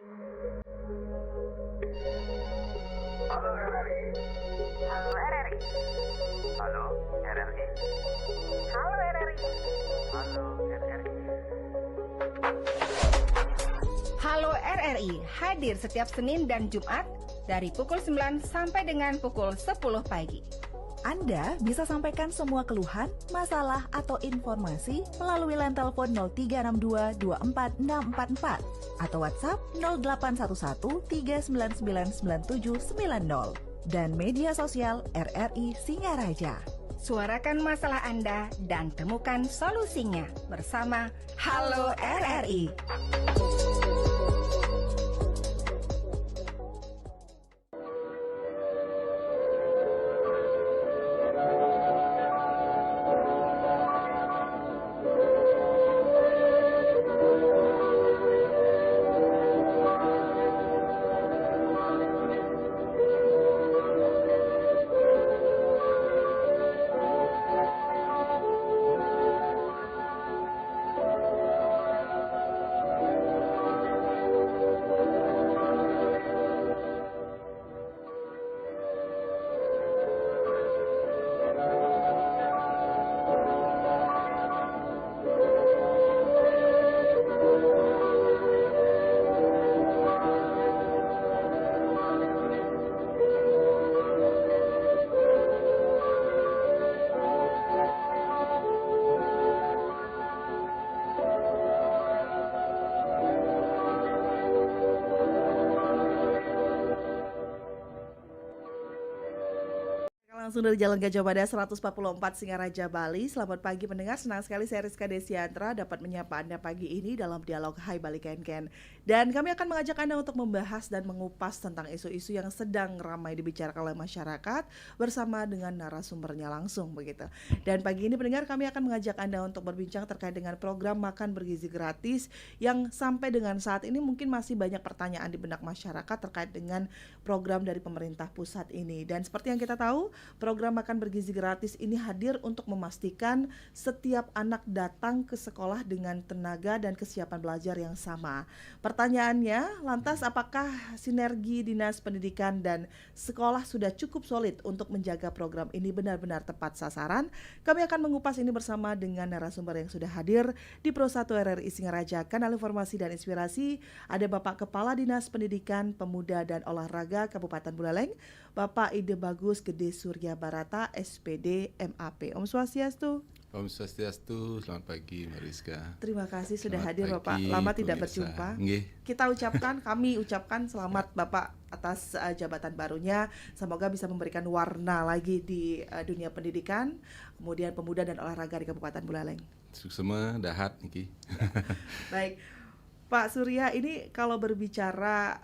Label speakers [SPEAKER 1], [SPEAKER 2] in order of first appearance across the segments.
[SPEAKER 1] Halo RRI.
[SPEAKER 2] Halo RRI.
[SPEAKER 1] Halo RRI.
[SPEAKER 2] Halo RRI.
[SPEAKER 1] Halo RRI.
[SPEAKER 2] Halo RRI hadir setiap Senin dan Jumat dari pukul 9 sampai dengan pukul 10 pagi.
[SPEAKER 3] Anda bisa sampaikan semua keluhan, masalah, atau informasi melalui line telepon 0362 24644 atau WhatsApp 0811 399 9790 dan media sosial RRI Singaraja.
[SPEAKER 2] Suarakan masalah Anda dan temukan solusinya bersama Halo RRI.
[SPEAKER 4] Langsung dari Jalan Gajah Mada 144 Singaraja, Bali. Selamat pagi pendengar, senang sekali saya Rizka Desiantra dapat menyapa Anda pagi ini dalam dialog Hai Bali Ken. Dan kami akan mengajak Anda untuk membahas dan mengupas tentang isu-isu yang sedang ramai dibicarakan oleh masyarakat bersama dengan narasumbernya langsung begitu. Dan pagi ini pendengar, kami akan mengajak Anda untuk berbincang terkait dengan program makan bergizi gratis yang sampai dengan saat ini mungkin masih banyak pertanyaan di benak masyarakat terkait dengan program dari pemerintah pusat ini. Dan seperti yang kita tahu, program makan bergizi gratis ini hadir untuk memastikan setiap anak datang ke sekolah dengan tenaga dan kesiapan belajar yang sama. Pertanyaannya, lantas apakah sinergi Dinas Pendidikan dan sekolah sudah cukup solid untuk menjaga program ini benar-benar tepat sasaran? Kami akan mengupas ini bersama dengan narasumber yang sudah hadir di Pro 1 RRI Singaraja, Kanal Informasi dan Inspirasi. Ada Bapak Kepala Dinas Pendidikan, Pemuda dan Olahraga Kabupaten Buleleng, Bapak Ide Bagus Gede Surya Barata, SPD MAP. Om Swastiastu.
[SPEAKER 5] Om Swastiastu, selamat pagi Mariska.
[SPEAKER 4] Terima kasih sudah
[SPEAKER 5] Selamat
[SPEAKER 4] hadir
[SPEAKER 5] pagi,
[SPEAKER 4] Bapak, lama tidak
[SPEAKER 5] pemirsa.
[SPEAKER 4] berjumpa.
[SPEAKER 5] Nggih.
[SPEAKER 4] Kami ucapkan selamat Bapak atas jabatan barunya. Semoga bisa memberikan warna lagi di dunia pendidikan, kemudian pemuda dan olahraga di Kabupaten Buleleng.
[SPEAKER 5] Suksema dahat niki.
[SPEAKER 4] Baik, Pak Surya, ini kalau berbicara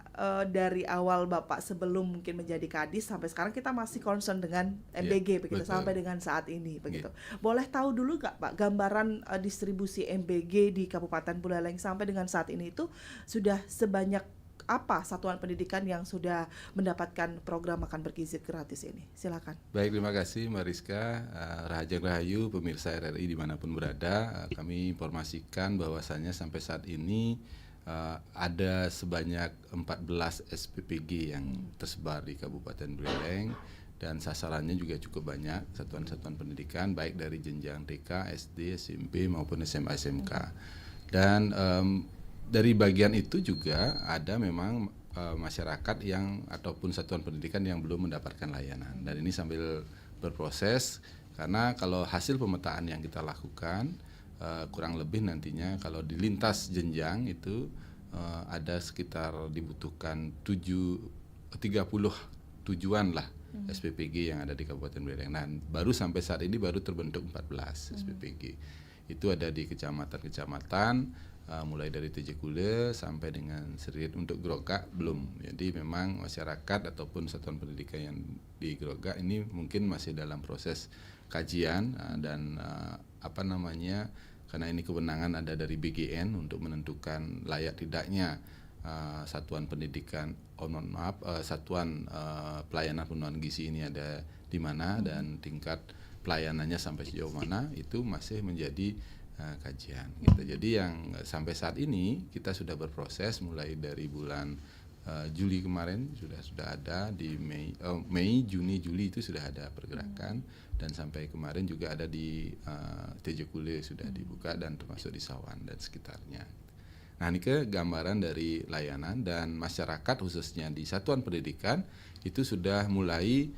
[SPEAKER 4] dari awal Bapak sebelum mungkin menjadi Kadis sampai sekarang kita masih concern dengan MBG begitu
[SPEAKER 5] betul.
[SPEAKER 4] sampai dengan saat ini begitu. Boleh tahu dulu nggak Pak gambaran distribusi MBG di Kabupaten Buleleng sampai dengan saat ini itu sudah sebanyak apa satuan pendidikan yang sudah mendapatkan program makan bergizi gratis ini? Silakan.
[SPEAKER 5] Baik, terima kasih Mariska. Rahajeng Rahayu pemirsa RRI dimanapun berada. Kami informasikan bahwasannya sampai saat ini ada sebanyak 14 SPPG yang tersebar di Kabupaten Buleleng dan sasarannya juga cukup banyak, satuan-satuan pendidikan baik dari jenjang TK, SD, SMP maupun SMA SMK. Dan dari bagian itu juga ada memang masyarakat yang ataupun satuan pendidikan yang belum mendapatkan layanan. Dan ini sambil berproses karena kalau hasil pemetaan yang kita lakukan kurang lebih nantinya kalau di lintas jenjang itu ada sekitar dibutuhkan 30 tujuan lah SPPG yang ada di Kabupaten Buleleng. Nah, baru sampai saat ini baru terbentuk 14 SPPG. Itu ada di kecamatan-kecamatan mulai dari Tejekule sampai dengan Serit. Untuk Grogak belum. Jadi memang masyarakat ataupun satuan pendidikan yang di Grogak ini mungkin masih dalam proses kajian dan karena ini kewenangan ada dari BGN untuk menentukan layak tidaknya satuan pendidikan satuan pelayanan pemenuhan gizi ini ada di mana dan tingkat pelayanannya sampai sejauh mana itu masih menjadi kajian gitu. Jadi yang sampai saat ini kita sudah berproses mulai dari bulan Juli kemarin sudah ada di Mei, Juni, Juli itu sudah ada pergerakan dan sampai kemarin juga ada di Tejokule sudah dibuka dan termasuk di Sawan dan sekitarnya. Nah, ini ke gambaran dari layanan dan masyarakat khususnya di satuan pendidikan itu sudah mulai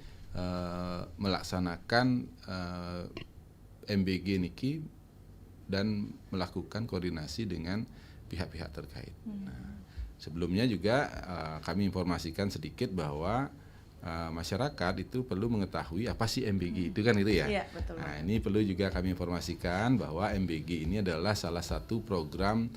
[SPEAKER 5] melaksanakan MBG niki dan melakukan koordinasi dengan pihak-pihak terkait. Nah, sebelumnya juga kami informasikan sedikit bahwa masyarakat itu perlu mengetahui apa sih MBG itu kan itu ya.
[SPEAKER 4] Iya, betul.
[SPEAKER 5] Nah, ini perlu juga kami informasikan bahwa MBG ini adalah salah satu program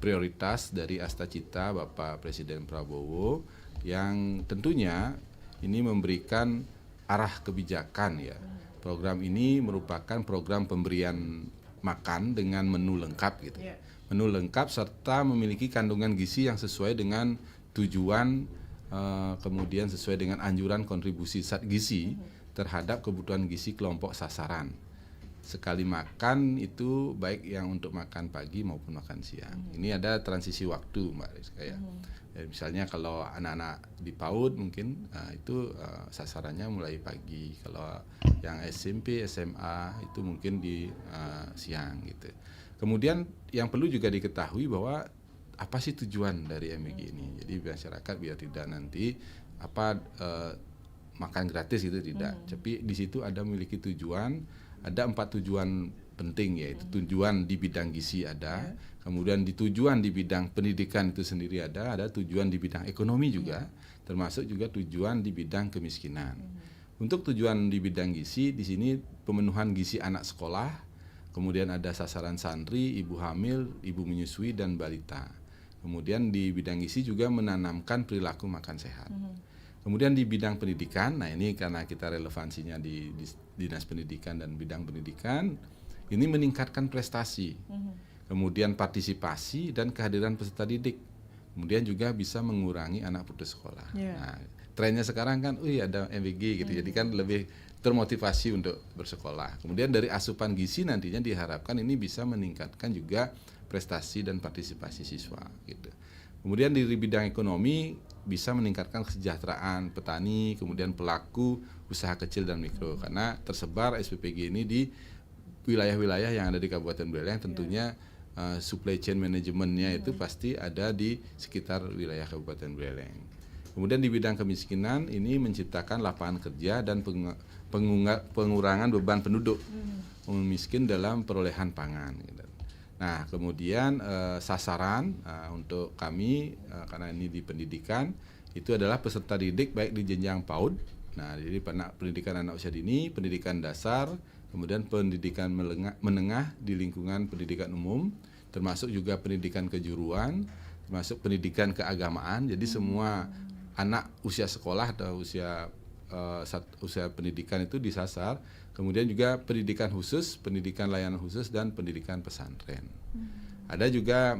[SPEAKER 5] prioritas dari Astacita Bapak Presiden Prabowo yang tentunya ini memberikan arah kebijakan ya. Program ini merupakan program pemberian makan dengan menu lengkap gitu.
[SPEAKER 4] Yeah.
[SPEAKER 5] Menu lengkap serta memiliki kandungan gizi yang sesuai dengan tujuan kemudian sesuai dengan anjuran kontribusi zat gizi terhadap kebutuhan gizi kelompok sasaran. Sekali makan itu baik yang untuk makan pagi maupun makan siang. Ini ada transisi waktu Mbak Rizka ya. Ya, misalnya kalau anak-anak di PAUD mungkin itu sasarannya mulai pagi. Kalau yang SMP, SMA itu mungkin di siang gitu. Kemudian yang perlu juga diketahui bahwa apa sih tujuan dari MBG ini. Jadi masyarakat biar tidak nanti makan gratis gitu tidak. Tapi di situ ada memiliki tujuan, ada 4 tujuan penting yaitu tujuan di bidang gizi ada, kemudian di tujuan di bidang pendidikan itu sendiri ada tujuan di bidang ekonomi juga, termasuk juga tujuan di bidang kemiskinan. Untuk tujuan di bidang gizi di sini pemenuhan gizi anak sekolah, kemudian ada sasaran santri, ibu hamil, ibu menyusui dan balita. Kemudian di bidang gizi juga menanamkan perilaku makan sehat. Kemudian di bidang pendidikan, nah ini karena kita relevansinya di Dinas Pendidikan dan bidang pendidikan, ini meningkatkan prestasi, kemudian partisipasi dan kehadiran peserta didik. Kemudian juga bisa mengurangi anak putus sekolah. Nah, trennya sekarang kan, ada MBG gitu, jadi kan lebih termotivasi untuk bersekolah. Kemudian dari asupan gizi nantinya diharapkan ini bisa meningkatkan juga prestasi dan partisipasi siswa gitu. Kemudian di bidang ekonomi bisa meningkatkan kesejahteraan petani, kemudian pelaku usaha kecil dan mikro karena tersebar SPPG ini di wilayah-wilayah yang ada di Kabupaten Buleleng tentunya supply chain manajemennya itu pasti ada di sekitar wilayah Kabupaten Buleleng. Kemudian di bidang kemiskinan ini menciptakan lapangan kerja dan pengurangan beban penduduk miskin dalam perolehan pangan. Gitu. Nah, kemudian sasaran untuk kami karena ini di pendidikan itu adalah peserta didik baik di jenjang PAUD. Nah, jadi pendidikan anak usia dini, pendidikan dasar, kemudian pendidikan menengah di lingkungan pendidikan umum, termasuk juga pendidikan kejuruan, termasuk pendidikan keagamaan. Jadi semua anak usia sekolah atau usia pendidikan itu disasar. Kemudian juga pendidikan khusus, pendidikan layanan khusus dan pendidikan pesantren. Ada juga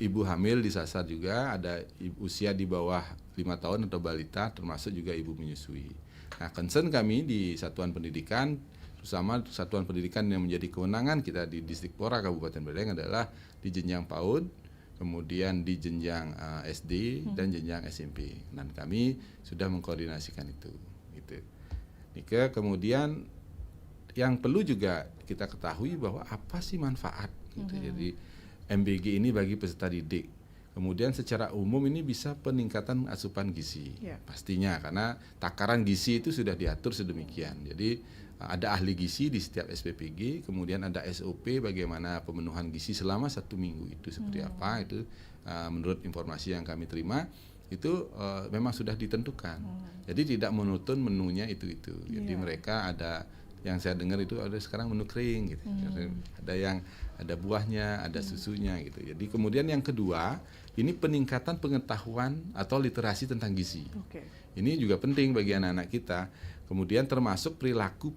[SPEAKER 5] ibu hamil disasar juga, ada usia di bawah 5 tahun atau balita, termasuk juga ibu menyusui. Nah, concern kami di satuan pendidikan, terutama satuan pendidikan yang menjadi kewenangan kita di Distrik Pora Kabupaten Buleleng adalah di jenjang PAUD, kemudian di jenjang SD dan jenjang SMP. Dan kami sudah mengkoordinasikan itu. Gitu. Kemudian yang perlu juga kita ketahui bahwa apa sih manfaat gitu. Jadi MBG ini bagi peserta didik. Kemudian secara umum ini bisa peningkatan asupan gizi. Pastinya karena takaran gizi itu sudah diatur sedemikian. Jadi ada ahli gizi di setiap SPPG, kemudian ada SOP bagaimana pemenuhan gizi selama 1 minggu itu seperti apa itu menurut informasi yang kami terima itu memang sudah ditentukan. Jadi tidak monoton menunya itu. Jadi mereka ada yang saya dengar itu ada sekarang menu kering gitu. Ada yang ada buahnya, ada susunya gitu. Jadi kemudian yang kedua, ini peningkatan pengetahuan atau literasi tentang gizi. Ini juga penting bagi anak-anak kita. Kemudian termasuk perilaku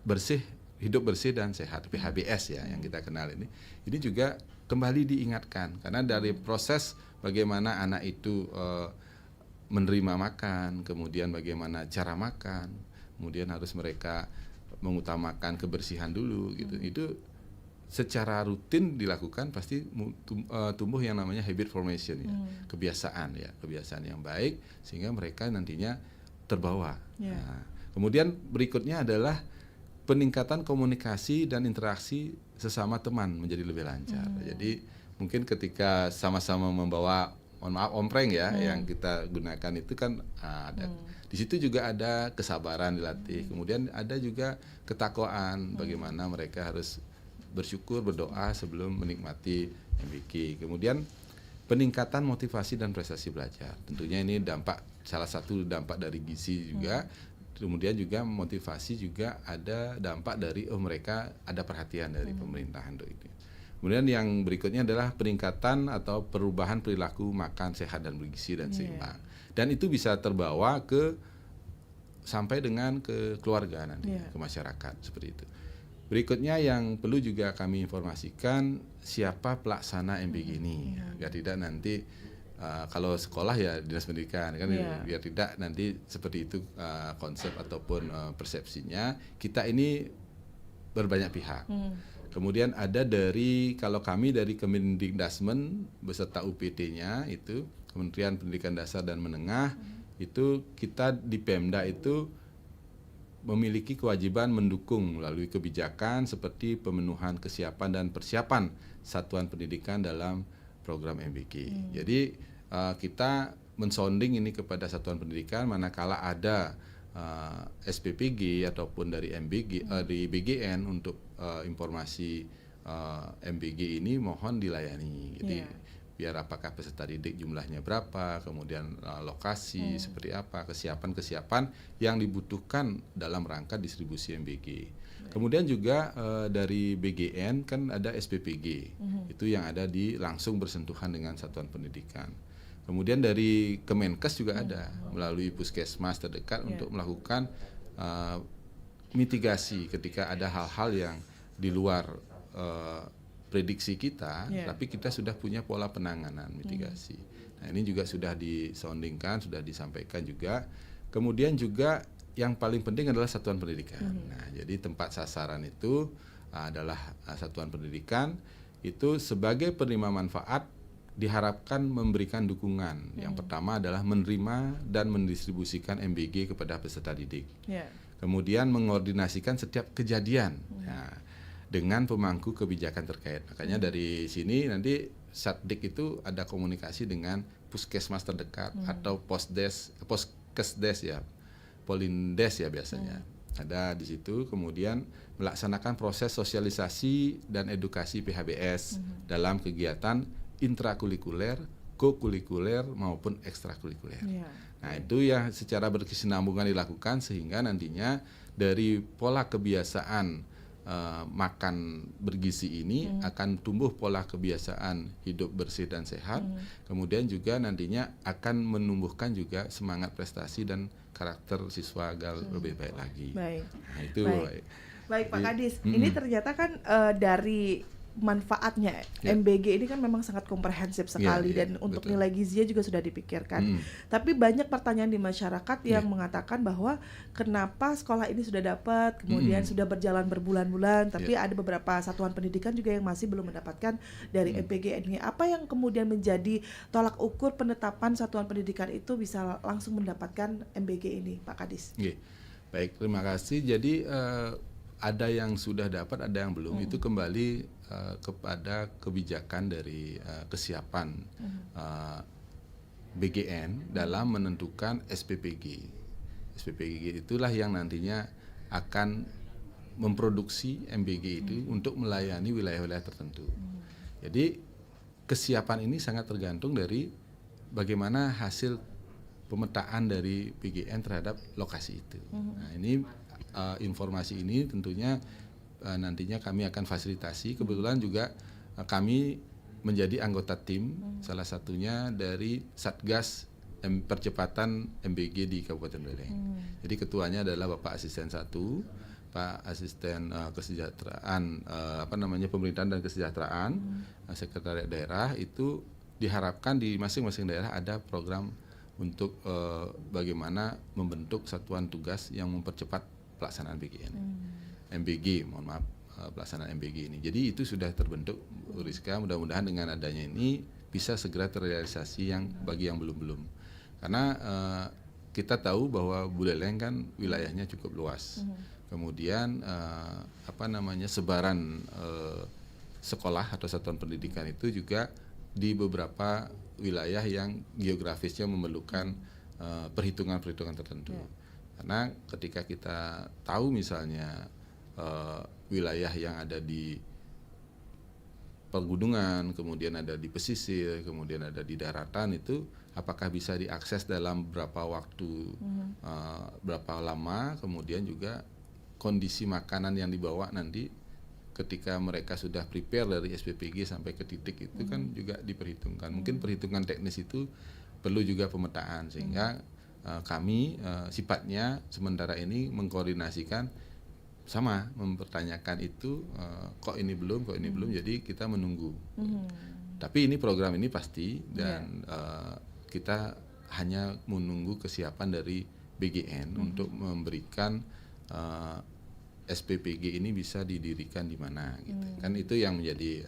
[SPEAKER 5] bersih, hidup bersih dan sehat, PHBS ya yang kita kenal ini. Ini juga kembali diingatkan karena dari proses bagaimana anak itu menerima makan, kemudian bagaimana cara makan, kemudian harus mereka mengutamakan kebersihan dulu gitu. Itu secara rutin dilakukan pasti tumbuh yang namanya habit formation ya, kebiasaan yang baik sehingga mereka nantinya terbawa. Nah, kemudian berikutnya adalah peningkatan komunikasi dan interaksi sesama teman menjadi lebih lancar. Jadi mungkin ketika sama-sama membawa, mohon maaf, ompreng ya, yang kita gunakan itu kan ada di situ juga ada kesabaran dilatih. Kemudian ada juga ketakwaan, bagaimana mereka harus bersyukur, berdoa sebelum menikmati MBG. Kemudian peningkatan motivasi dan prestasi belajar. Tentunya ini salah satu dampak dari gizi juga. Kemudian juga motivasi juga ada dampak dari mereka ada perhatian dari pemerintahan untuk itu. Kemudian yang berikutnya adalah peningkatan atau perubahan perilaku makan sehat dan bergizi dan seimbang. Dan itu bisa terbawa sampai dengan ke keluarga nanti, ke masyarakat seperti itu. Berikutnya yang perlu juga kami informasikan siapa pelaksana MBG ini, biar tidak nanti kalau sekolah ya dinas pendidikan kan, biar tidak nanti seperti itu konsep ataupun persepsinya. Kita ini berbanyak pihak. Kemudian ada kalau kami dari Kemendikdasmen beserta UPT-nya itu Kementerian Pendidikan Dasar dan Menengah, itu kita di Pemda itu memiliki kewajiban mendukung melalui kebijakan seperti pemenuhan kesiapan dan persiapan satuan pendidikan dalam program MBG. Jadi kita mensonding ini kepada satuan pendidikan manakala ada SPPG ataupun dari MBG di BGN untuk informasi MBG ini mohon dilayani. Jadi biar apakah peserta didik jumlahnya berapa, kemudian lokasi seperti apa, kesiapan yang dibutuhkan dalam rangka distribusi MBG. Kemudian juga dari BGN kan ada SPPG, itu yang ada langsung bersentuhan dengan satuan pendidikan. Kemudian dari Kemenkes juga ada melalui puskesmas terdekat untuk melakukan mitigasi ketika ada hal-hal yang di luar prediksi kita, tapi kita sudah punya pola penanganan mitigasi. Nah, ini juga sudah disondingkan, sudah disampaikan juga. Kemudian juga yang paling penting adalah satuan pendidikan. Nah, jadi tempat sasaran itu adalah satuan pendidikan, itu sebagai penerima manfaat diharapkan memberikan dukungan. Yang pertama adalah menerima dan mendistribusikan MBG kepada peserta didik. Kemudian mengordinasikan setiap kejadian. Nah, dengan pemangku kebijakan terkait. Makanya dari sini nanti Satdik itu ada komunikasi dengan puskesmas terdekat atau poskesdes ya, polindes ya biasanya. Ada di situ, kemudian melaksanakan proses sosialisasi dan edukasi PHBS dalam kegiatan intrakurikuler, kokurikuler maupun ekstrakurikuler. Nah, itu ya secara berkesinambungan dilakukan sehingga nantinya dari pola kebiasaan makan bergizi ini akan tumbuh pola kebiasaan hidup bersih dan sehat. Kemudian juga nantinya akan menumbuhkan juga semangat prestasi dan karakter siswa agar lebih baik lagi. Nah, itu
[SPEAKER 4] baik Pak Kadis. Ini ternyata kan dari manfaatnya MBG ini kan memang sangat komprehensif sekali dan untuk
[SPEAKER 5] betul.
[SPEAKER 4] nilai gizinya juga sudah dipikirkan. Tapi banyak pertanyaan di masyarakat yang mengatakan bahwa kenapa sekolah ini sudah dapat, kemudian sudah berjalan berbulan-bulan, tapi ada beberapa satuan pendidikan juga yang masih belum mendapatkan dari MBG ini. Apa yang kemudian menjadi tolak ukur penetapan satuan pendidikan itu bisa langsung mendapatkan MBG ini, Pak Kadis?
[SPEAKER 5] Baik, terima kasih. Jadi ada yang sudah dapat, ada yang belum. Itu kembali kepada kebijakan dari kesiapan BGN dalam menentukan SPPG. SPPG itulah yang nantinya akan memproduksi MBG itu untuk melayani wilayah-wilayah tertentu. Jadi kesiapan ini sangat tergantung dari bagaimana hasil pemetaan dari BGN terhadap lokasi itu. Nah, ini informasi ini tentunya nantinya kami akan fasilitasi. Kebetulan juga kami menjadi anggota tim, salah satunya dari Satgas Percepatan MBG di Kabupaten Beleng. Jadi ketuanya adalah Bapak Asisten 1, Pak Asisten Kesejahteraan, Pemerintahan dan Kesejahteraan, Sekretariat Daerah. Itu diharapkan di masing-masing daerah ada program untuk bagaimana membentuk satuan tugas yang mempercepat pelaksanaan BGN. MBG, mohon maaf, pelaksanaan MBG ini. Jadi itu sudah terbentuk, Bu Rizka. Mudah-mudahan dengan adanya ini bisa segera terrealisasi bagi yang belum. Karena kita tahu bahwa Buleleng kan wilayahnya cukup luas. Kemudian sebaran sekolah atau satuan pendidikan itu juga di beberapa wilayah yang geografisnya memerlukan perhitungan-perhitungan tertentu. Karena ketika kita tahu misalnya wilayah yang ada di pegunungan, kemudian ada di pesisir, kemudian ada di daratan, itu apakah bisa diakses dalam berapa waktu, berapa lama, kemudian juga kondisi makanan yang dibawa nanti ketika mereka sudah prepare dari SPPG sampai ke titik itu kan juga diperhitungkan. Mungkin perhitungan teknis itu perlu juga pemetaan, sehingga kami sifatnya sementara ini mengkoordinasikan, sama mempertanyakan itu, kok ini belum, jadi kita menunggu. Tapi ini program ini pasti, dan kita hanya menunggu kesiapan dari BGN untuk memberikan SPPG ini bisa didirikan di mana gitu. Kan itu yang menjadi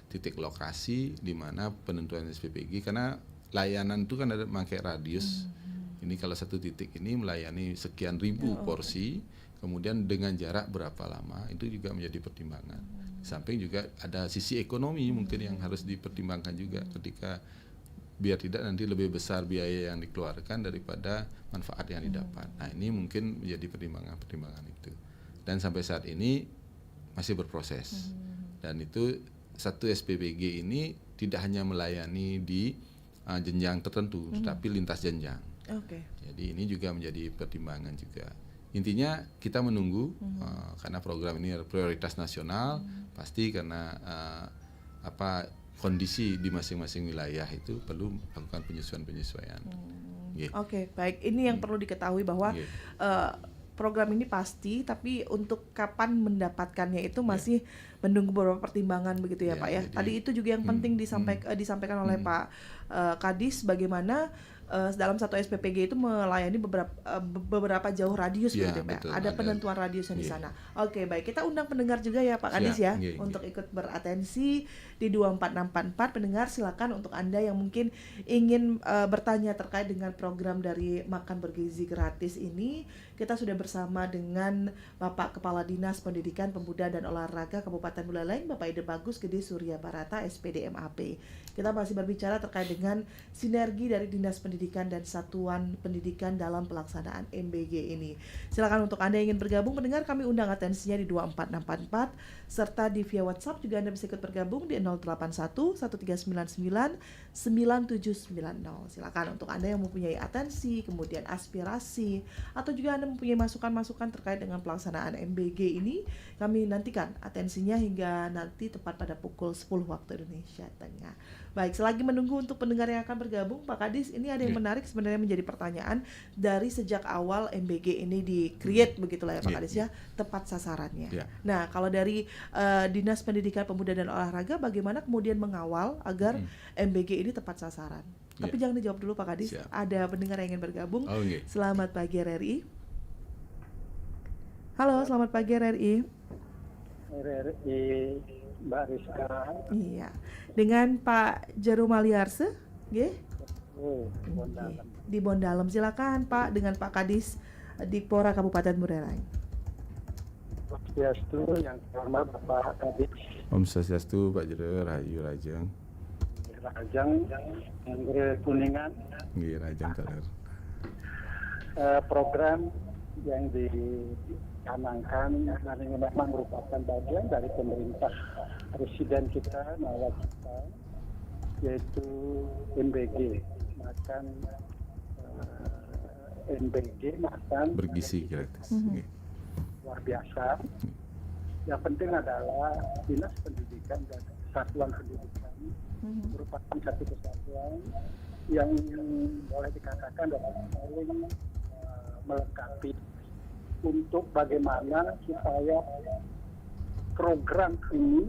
[SPEAKER 5] titik lokasi di mana penentuan SPPG, karena layanan itu kan ada pakai radius. Ini kalau satu titik ini melayani sekian ribu porsi, kemudian dengan jarak berapa lama, itu juga menjadi pertimbangan. Samping juga ada sisi ekonomi mungkin yang harus dipertimbangkan juga, ketika biar tidak nanti lebih besar biaya yang dikeluarkan daripada manfaat yang didapat. Nah, ini mungkin menjadi pertimbangan-pertimbangan itu. Dan sampai saat ini masih berproses. Dan itu satu SPPG ini tidak hanya melayani di jenjang tertentu, tetapi lintas jenjang. Jadi ini juga menjadi pertimbangan juga. Intinya kita menunggu, karena program ini prioritas nasional, pasti karena kondisi di masing-masing wilayah itu perlu melakukan penyesuaian-penyesuaian.
[SPEAKER 4] Oke, baik. Ini yang perlu diketahui bahwa program ini pasti, tapi untuk kapan mendapatkannya itu masih menunggu beberapa pertimbangan begitu ya Pak ya. Tadi itu juga yang penting disampaikan oleh Pak Kadis, bagaimana dalam satu SPPG itu melayani beberapa jauh radius begitu Pak. Ada penentuan radiusnya di sana. Oke, baik. Kita undang pendengar juga ya Pak Kadis ya untuk ikut beratensi di 24644. Pendengar silakan untuk Anda yang mungkin ingin bertanya terkait dengan program dari Makan Bergizi Gratis ini. Kita sudah bersama dengan Bapak Kepala Dinas Pendidikan Pemuda dan Olahraga Kabupaten Buleleng, Bapak Ide Bagus Gede Surya Barata, SPD MAP. Kita masih berbicara terkait dengan sinergi dari Dinas Pendidikan dan Satuan Pendidikan dalam pelaksanaan MBG ini. Silakan untuk Anda yang ingin bergabung mendengar, kami undang atensinya di 24644, serta di via WhatsApp juga Anda bisa ikut bergabung di 081 1399 9790. Silakan untuk Anda yang mempunyai atensi, kemudian aspirasi, atau juga Anda mempunyai masukan-masukan terkait dengan pelaksanaan MBG ini, kami nantikan atensinya hingga nanti tepat pada pukul 10 waktu Indonesia Tengah. Baik, selagi menunggu untuk pendengar yang akan bergabung, Pak Kadis, ini ada yang menarik sebenarnya menjadi pertanyaan dari sejak awal MBG ini di-create begitulah ya Pak Kadis ya, tepat sasarannya. Nah, kalau dari Dinas Pendidikan Pemuda dan Olahraga, bagaimana kemudian mengawal agar MBG ini tepat sasaran? Tapi jangan dijawab dulu Pak Kadis, ada pendengar yang ingin bergabung. Selamat pagi RRI. Halo, selamat pagi RRI.
[SPEAKER 6] RRI Mbak Rizka.
[SPEAKER 4] Iya. Dengan Pak Jarumaliarse, nggih? Di Bondalem. Silakan Pak dengan Pak Kadis Dikpora Kabupaten Buleleng.
[SPEAKER 6] Swastiastu, yang terhormat Bapak Kadis.
[SPEAKER 5] Om Swastiastu, Pak Jero, Rahayu Rajang.
[SPEAKER 6] Rajang, yang Kuningan.
[SPEAKER 5] Nggih, Rajang Teler.
[SPEAKER 6] Program yang dicanangkan dan ini memang merupakan bagian dari pemerintah presiden kita, nawacita, yaitu MBG, MBG makan
[SPEAKER 5] bergizi gratis.
[SPEAKER 6] Luar biasa. Yang penting adalah Dinas Pendidikan dan Satuan Pendidikan merupakan satu kesatuan yang boleh dikatakan dalam saling melengkapi untuk bagaimana supaya program ini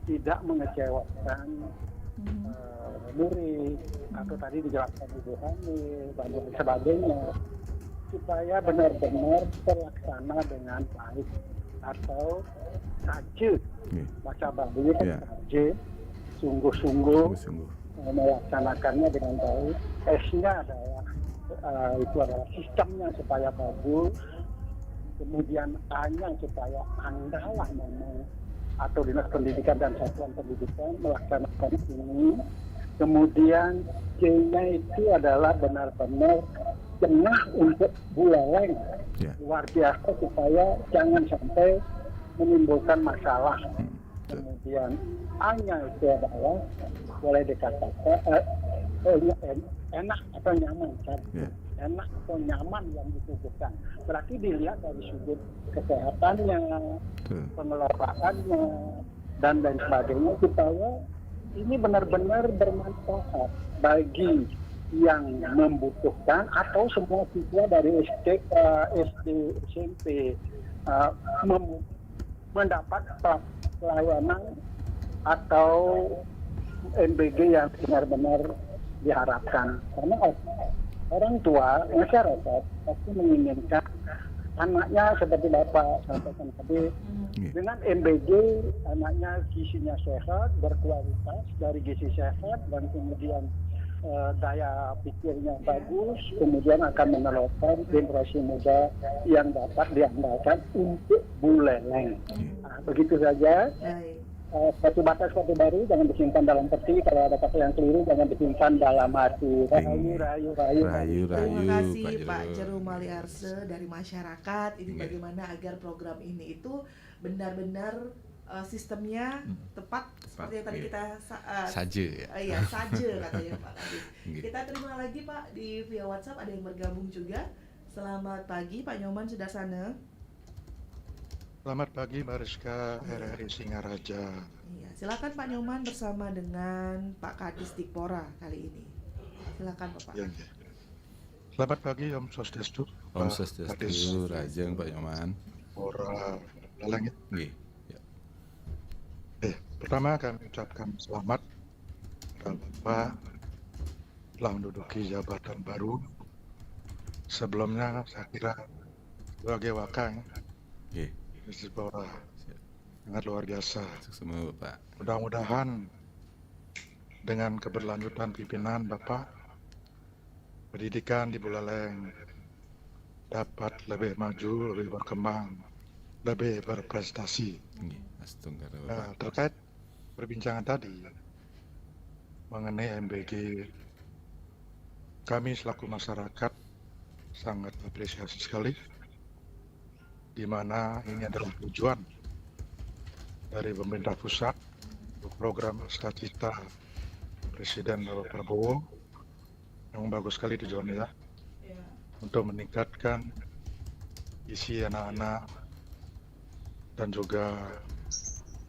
[SPEAKER 6] tidak mengecewakan murid, atau tadi dijelaskan Ibu Hamil dan sebagainya, supaya benar-benar terlaksana dengan baik. atau saje.
[SPEAKER 5] Nggih.
[SPEAKER 6] Bahasa Bali kan
[SPEAKER 5] Ya.
[SPEAKER 6] saje, sungguh-sungguh
[SPEAKER 5] Sungguh.
[SPEAKER 6] melaksanakannya dengan baik. S-nya adalah itu adalah sistemnya supaya bagus. Kemudian A-nya supaya Anda lah memang atau Dinas Pendidikan dan Satuan Pendidikan melaksanakan ini. Kemudian C-nya itu adalah benar-benar cengah untuk buleleng.
[SPEAKER 5] Ya.
[SPEAKER 6] Luar biasa supaya jangan sampai menimbulkan masalah.
[SPEAKER 5] Betul.
[SPEAKER 6] Kemudian A-nya itu adalah boleh dikatakan enak atau nyaman kan?
[SPEAKER 5] Ya.
[SPEAKER 6] Enak atau nyaman yang dibutuhkan. Berarti dilihat dari sudut kesehatannya,
[SPEAKER 5] Betul.
[SPEAKER 6] pengelolaannya, dan lain sebagainya supaya ini benar-benar bermanfaat bagi yang membutuhkan atau semua siswa dari SD, SMP mendapat pelayanan atau MBG yang benar-benar diharapkan. Karena orang tua, masyarakat pasti menginginkan anaknya seperti Bapak sampaikan tadi,
[SPEAKER 5] Nggih.
[SPEAKER 6] dengan MBG anaknya gizinya sehat, berkualitas dari gizi sehat, dan kemudian daya pikirnya bagus, kemudian akan menelokan generasi muda yang dapat diandalkan untuk buleleng. Nah, begitu saja.
[SPEAKER 4] Baik.
[SPEAKER 6] Sepatu batas, sepatu baru jangan disimpan dalam peti. Kalau ada kata yang keliru jangan disimpan dalam hati. Rayu, rayu, rayu.
[SPEAKER 5] Rayu,
[SPEAKER 4] Terima
[SPEAKER 5] rayu,
[SPEAKER 4] kasih
[SPEAKER 5] Pak
[SPEAKER 4] Pak
[SPEAKER 5] Jero.
[SPEAKER 4] Jero Maliarse dari masyarakat. Ini
[SPEAKER 5] Nggih.
[SPEAKER 4] bagaimana agar program ini itu benar-benar sistemnya tepat seperti yang tadi
[SPEAKER 5] nggih.
[SPEAKER 4] kita
[SPEAKER 5] Saja ya.
[SPEAKER 4] iya saja katanya Pak tadi.
[SPEAKER 5] Nggih.
[SPEAKER 4] Kita terima lagi Pak di via WhatsApp ada yang bergabung juga. Selamat pagi Pak Nyoman sudah sana.
[SPEAKER 7] Selamat pagi Mariska RRI Singaraja.
[SPEAKER 4] Iya, silakan Pak Nyoman bersama dengan Pak Kadis Dikpora kali ini. Silakan Bapak.
[SPEAKER 7] Ya, ya. Selamat pagi Om Swastiastu.
[SPEAKER 5] Om
[SPEAKER 7] Pak Kadis
[SPEAKER 5] Swastiastu, Rajeng Pak Nyoman.
[SPEAKER 7] Dikpora Lalangit.
[SPEAKER 5] Nggih. Ya.
[SPEAKER 7] Pertama kami ucapkan selamat kepada Bapak telah menduduki jabatan baru. Sebelumnya saya kira sebagai wakang
[SPEAKER 5] Nggih.
[SPEAKER 7] Dikpora sangat luar biasa.
[SPEAKER 5] Sukses semua Bapak.
[SPEAKER 7] Mudah-mudahan dengan keberlanjutan pimpinan Bapak, pendidikan di Buleleng dapat lebih maju, lebih berkembang, lebih berprestasi.
[SPEAKER 5] Nggih. Astunggal Bapak.
[SPEAKER 7] Nah, terkait perbincangan tadi mengenai MBG, kami selaku masyarakat sangat apresiasi sekali, di mana ini adalah tujuan dari pemerintah pusat untuk program Cita-Cita Presiden Bapak Prabowo yang bagus sekali tujuannya untuk meningkatkan isi anak-anak dan juga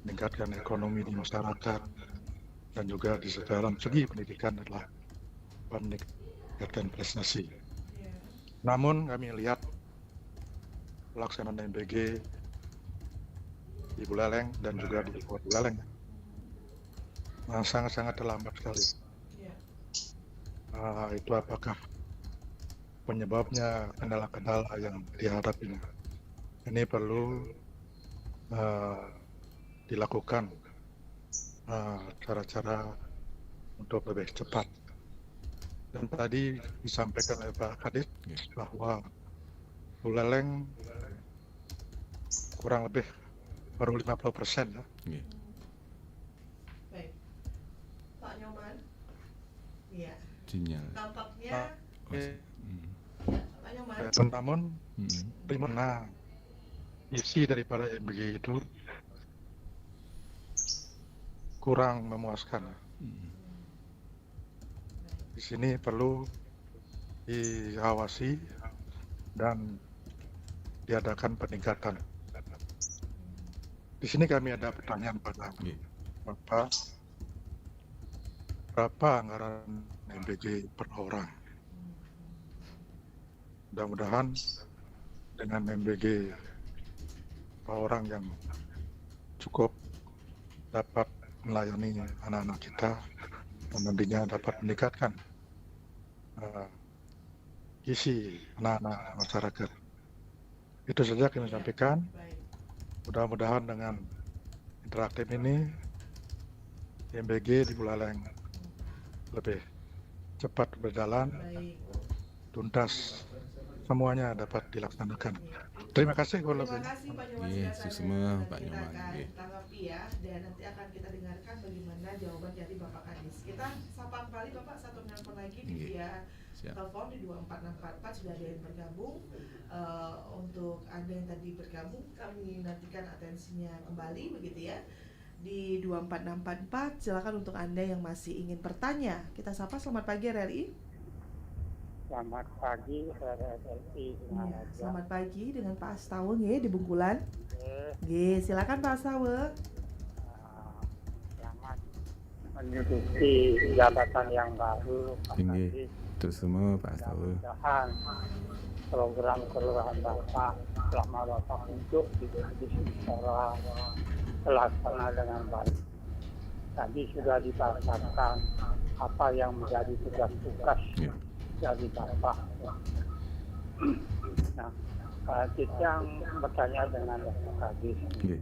[SPEAKER 7] meningkatkan ekonomi di masyarakat dan juga di dalam segi pendidikan adalah meningkatkan prestasi. Namun kami lihat pelaksanaan MBG di Buleleng dan juga di luar Buleleng sangat-sangat terlambat sekali. Itu apakah penyebabnya kendala-kendala yang dihadapinya? Ini perlu dilakukan cara-cara untuk lebih cepat. Dan tadi disampaikan oleh Pak Kadis bahwa Buleleng kurang lebih baru 50% ya.
[SPEAKER 5] Nggih.
[SPEAKER 4] Baik. Pak Nyoman. Iya.
[SPEAKER 5] Sinyal.
[SPEAKER 4] Tampaknya Pak Nyoman.
[SPEAKER 7] Namun bagaimana isi daripada MBG itu kurang memuaskan. Di sini perlu diawasi dan diadakan peningkatan. Di sini kami ada pertanyaan pada
[SPEAKER 5] Nggih.
[SPEAKER 7] Bapak, berapa anggaran MBG per orang? Mudah-mudahan dengan MBG per orang yang cukup dapat melayani anak-anak kita dan nantinya dapat meningkatkan isi anak-anak masyarakat. Itu saja kami sampaikan.
[SPEAKER 4] Baik.
[SPEAKER 7] Mudah-mudahan dengan interaktif ini IMBG di Buleleng lebih cepat berjalan,
[SPEAKER 4] Baik.
[SPEAKER 7] tuntas, semuanya dapat dilaksanakan. Terima kasih kalau
[SPEAKER 4] Terima
[SPEAKER 7] lebih.
[SPEAKER 4] kasih Pak Nyoman
[SPEAKER 5] Iya,
[SPEAKER 4] sudah
[SPEAKER 5] sukses
[SPEAKER 4] sadar.
[SPEAKER 5] semua,
[SPEAKER 4] Dan
[SPEAKER 5] Pak
[SPEAKER 4] kita
[SPEAKER 5] Nyoman.
[SPEAKER 4] akan
[SPEAKER 5] Iya.
[SPEAKER 4] tanggapi ya, dan nanti akan kita dengarkan bagaimana jawaban dari Bapak Kadis. Kita sapa kembali Bapak, satu menelpon lagi di
[SPEAKER 5] Iya.
[SPEAKER 4] via
[SPEAKER 5] Siap.
[SPEAKER 4] telepon di 24644 sudah ada yang bergabung. Untuk Anda yang tadi bergabung, kami nantikan atensinya kembali begitu ya. Di 24644 silakan untuk Anda yang masih ingin bertanya. Kita sapa, selamat pagi RRI.
[SPEAKER 6] Selamat pagi RRI.
[SPEAKER 4] Iya, selamat pagi dengan Pak Astawa nggih di Bungkulan.
[SPEAKER 6] Eh,
[SPEAKER 4] Nggih, silakan Pak Astawa.
[SPEAKER 6] Selamat menduduki jabatan yang baru, Pak
[SPEAKER 5] Tinggi.
[SPEAKER 6] Kadis.
[SPEAKER 5] Terus semua Pak Astawa.
[SPEAKER 6] Mudah-mudahan program kelurahan Bapak selama Bapak untuk secara terlaksana dengan baik. Tadi sudah dibacakan apa yang menjadi tugas-tugas
[SPEAKER 5] Iya.
[SPEAKER 6] dari Bapak. Nah, yang bertanya dengan Bapak Kadis,
[SPEAKER 5] Iya.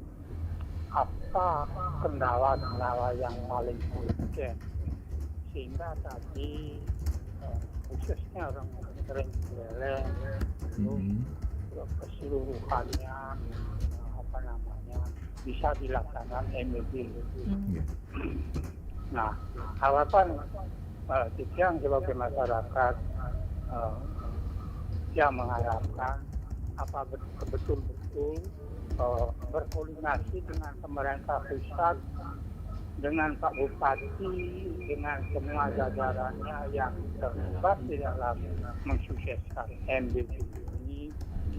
[SPEAKER 6] apa kendala-kendala yang paling urgent sehingga tadi khususnya orang sering Buleleng itu keseluruhannya bisa dilaksanakan MBG.
[SPEAKER 5] Iya.
[SPEAKER 6] Nah, harapan yang sebagai masyarakat yang mengharapkan apa betul-betul berkoordinasi dengan pemerintah pusat, dengan Pak Bupati, dengan semua jajarannya yang terlibat di dalam mensukseskan MBG ini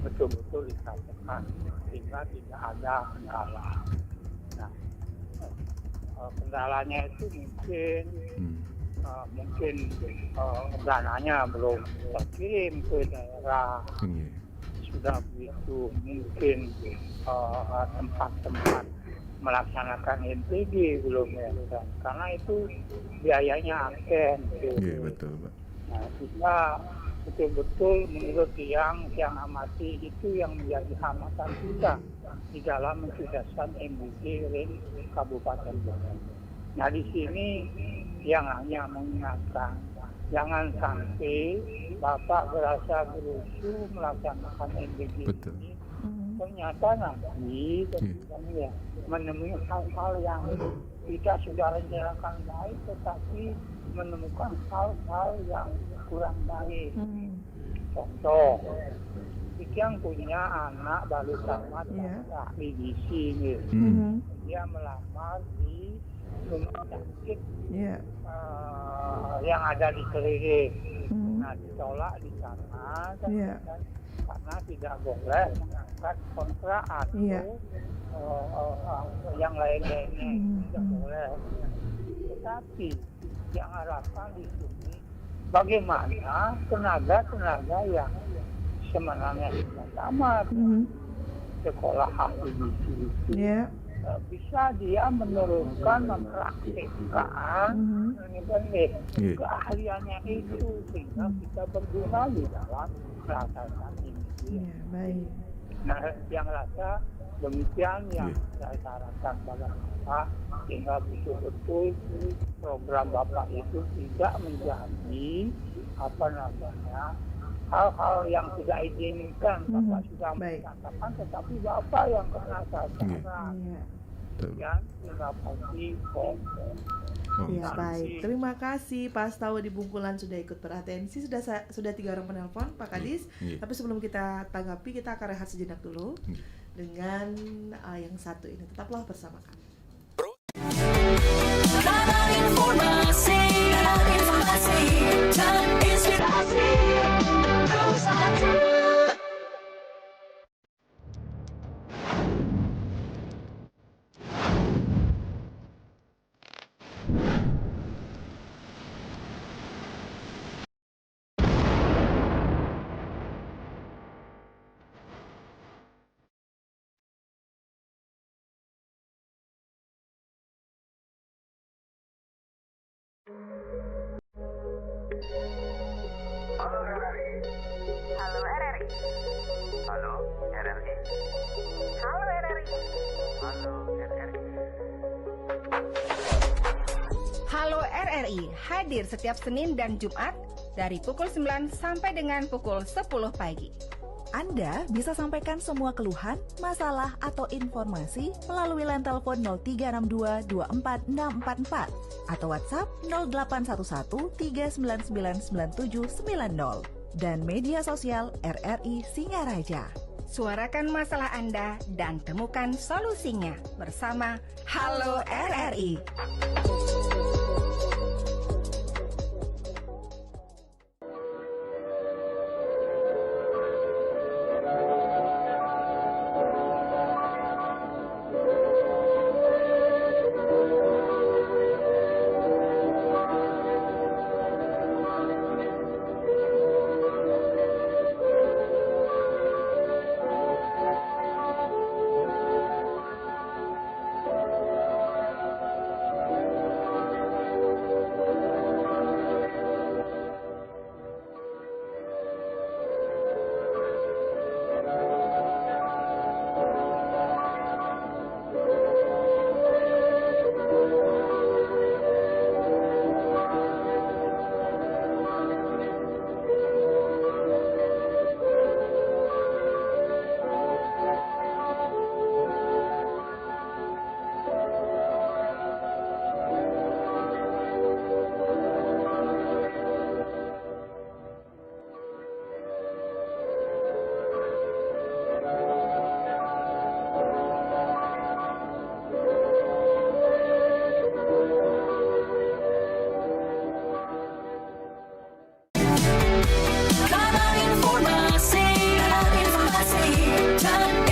[SPEAKER 6] betul-betul dilakukan sehingga tidak ada kendala. Nah, kendalanya itu mungkin dananya belum terkirim ke daerah.
[SPEAKER 5] Iya.
[SPEAKER 6] Sudah begitu mungkin tempat-tempat melaksanakan MPG belum ya, karena itu biayanya aken.
[SPEAKER 5] Iya, betul Pak.
[SPEAKER 6] Nah, kita betul-betul menurut yang amati itu yang menjadi hambatan kita di dalam mensukseskan MBG di Kabupaten Buleleng. Nah, di sini yang hanya mengingatkan jangan sampai Bapak berasa berusaha melaksanakan MBG
[SPEAKER 5] Betul.
[SPEAKER 6] ini ternyata nanti ya, menemui hal-hal yang tidak sudah rencanakan baik, tetapi menemukan hal-hal yang kurang baik. Contoh, yang punya anak baru tamat ahli gizi, dia melamar di rumah sakit yang ada di Keliling. Nah, ditolak di sana karena tidak boleh mengangkat kontrak atau yang lain-lainnya, tidak boleh. Tetapi yang harapan di sini bagaimana tenaga yang sebenarnya sudah tamat sekolah ahli gizi itu bisa dia meneruskan mempraktikkan keahliannya itu sehingga bisa berguna di dalam melaksanakan ini.
[SPEAKER 4] Baik.
[SPEAKER 6] Nah, yang rasa demikian yang saya sarankan pada Bapak sehingga betul-betul program Bapak itu tidak menjadi hal-hal yang tidak diinginkan. Bapak sudah mengatakan, tetapi Bapak yang kena sasaran. Dan terima kasih.
[SPEAKER 4] Ya, baik. Terima kasih Pak Astawa di Bungkulan sudah ikut beratensi. Sudah 3 orang penelpon Pak Kadis. Tapi sebelum kita tanggapi, kita akan rehat sejenak dulu dengan yang satu ini. Tetaplah bersama kami.
[SPEAKER 8] Informasi dan inspirasi.
[SPEAKER 1] Halo RRI.
[SPEAKER 2] Halo RRI.
[SPEAKER 1] Halo RRI.
[SPEAKER 2] Halo RRI.
[SPEAKER 1] Halo RRI.
[SPEAKER 2] Halo RRI hadir setiap Senin dan Jumat dari pukul 9 sampai dengan pukul 10 pagi.
[SPEAKER 3] Anda bisa sampaikan semua keluhan, masalah, atau informasi melalui line telepon 0362 24644 atau WhatsApp 0811 3999790 dan media sosial RRI Singaraja.
[SPEAKER 2] Suarakan masalah Anda dan temukan solusinya bersama Halo RRI.
[SPEAKER 8] Kabar informasi, dan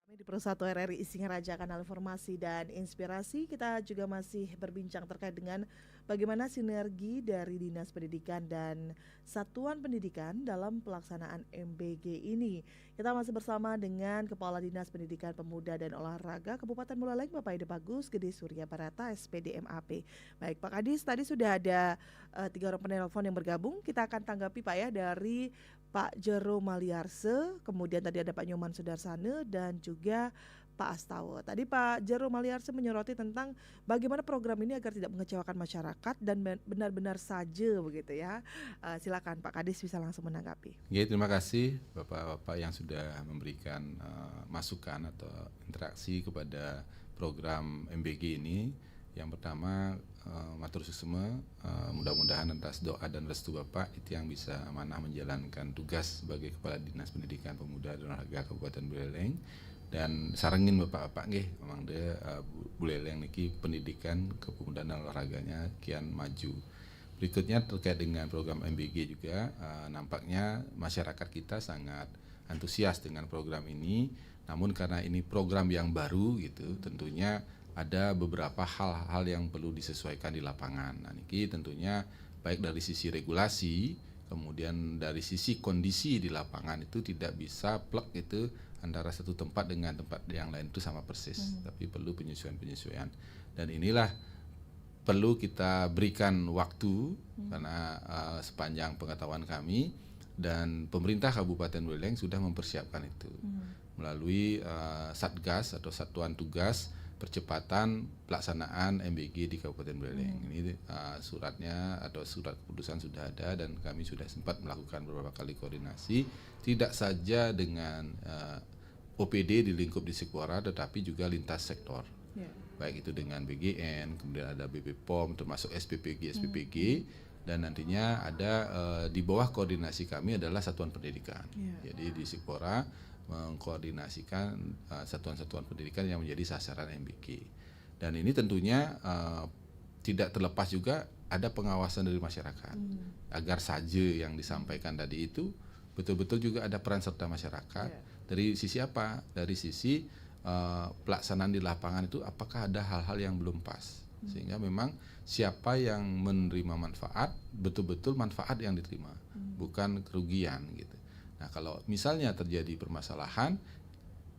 [SPEAKER 4] Kami di Persatu RRI Singaraja, kanal informasi dan inspirasi. Kita juga masih berbincang terkait dengan bagaimana sinergi dari Dinas Pendidikan dan Satuan Pendidikan dalam pelaksanaan MBG ini. Kita masih bersama dengan Kepala Dinas Pendidikan Pemuda dan Olahraga Kabupaten Buleleng, Bapak Ide Bagus Gede Surya Barata, SPD MAP. Baik Pak Kadis, tadi sudah ada 3 orang penelpon yang bergabung. Kita akan tanggapi Pak ya, dari Pak Jero Maliarse, kemudian tadi ada Pak Nyoman Sudarsana dan juga Pak Astawa. Tadi Pak Jero Maliarse menyoroti tentang bagaimana program ini agar tidak mengecewakan masyarakat dan benar-benar saja begitu ya. Silakan Pak Kadis bisa langsung menanggapi.
[SPEAKER 5] Ya, terima kasih Bapak-bapak yang sudah memberikan masukan atau interaksi kepada program MBG ini. Yang pertama, matur suksema, mudah-mudahan atas doa dan restu Bapak itu yang bisa amanah menjalankan tugas sebagai Kepala Dinas Pendidikan Pemuda dan Olahraga Kabupaten Buleleng. Dan sarengin Bapak-bapak nggih, memang dia Buleleng niki pendidikan kepemudaan dan olahraganya kian maju. Berikutnya terkait dengan program MBG juga, nampaknya masyarakat kita sangat antusias dengan program ini. Namun karena ini program yang baru gitu, tentunya ada beberapa hal-hal yang perlu disesuaikan di lapangan. Nah, ini tentunya baik dari sisi regulasi, kemudian dari sisi kondisi di lapangan itu tidak bisa plek itu antara satu tempat dengan tempat yang lain itu sama persis, tapi perlu penyesuaian-penyesuaian. Dan inilah perlu kita berikan waktu karena sepanjang pengetahuan kami dan pemerintah Kabupaten Buleleng sudah mempersiapkan itu melalui Satgas atau Satuan Tugas Percepatan Pelaksanaan MBG di Kabupaten Buleleng. Ini suratnya atau surat keputusan sudah ada dan kami sudah sempat melakukan beberapa kali koordinasi, tidak saja dengan OPD di lingkup Disekwara tetapi juga lintas sektor. Baik itu dengan BGN, kemudian ada BP POM termasuk SPPG dan nantinya ada di bawah koordinasi kami adalah satuan pendidikan. Jadi di Sipora mengkoordinasikan satuan-satuan pendidikan yang menjadi sasaran MBG. Dan ini tentunya tidak terlepas juga ada pengawasan dari masyarakat agar saja yang disampaikan tadi itu betul-betul juga ada peran serta masyarakat. Dari sisi apa? Dari sisi pelaksanaan di lapangan itu apakah ada hal-hal yang belum pas, sehingga memang siapa yang menerima manfaat betul-betul manfaat yang diterima, bukan kerugian gitu. Nah, kalau misalnya terjadi permasalahan,